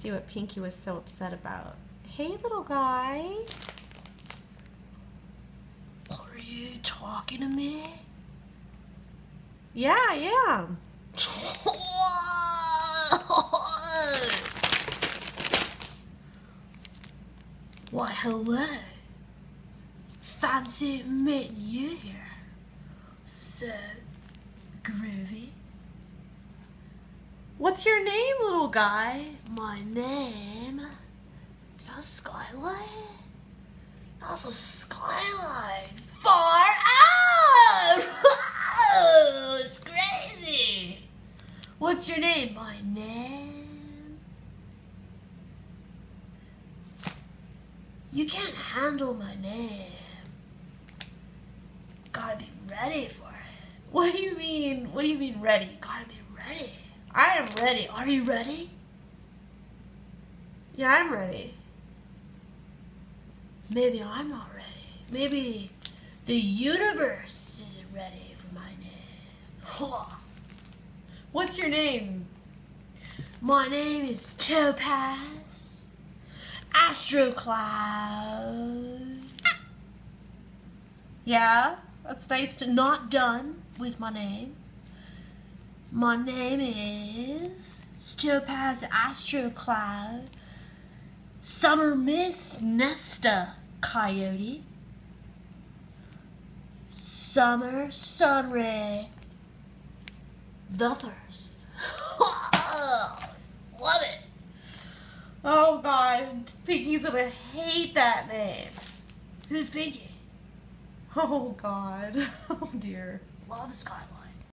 see what Pinky was so upset about. Hey, little guy. Are you talking to me? Yeah, I am. Why, hello. Fancy meeting you here. So groovy. What's your name, little guy? My name is that a skylight? That's a skylight. Far out! Oh, it's crazy. What's your name? My name? You can't handle my name. Gotta be ready for it. What do you mean? What do you mean ready? Gotta be ready. I am ready. Are you ready? Yeah, I'm ready. Maybe I'm not ready. Maybe the universe isn't ready for my name. What's your name? My name is Topaz Astral. Yeah, that's nice to know. Not done with my name. My name is Topaz Astral, Summer Miss Nesta Coyote, Summer Sunray, the first. Love it. Oh God, Pinky's gonna hate that name. Who's Pinky? Oh God, oh dear. Love the skyline.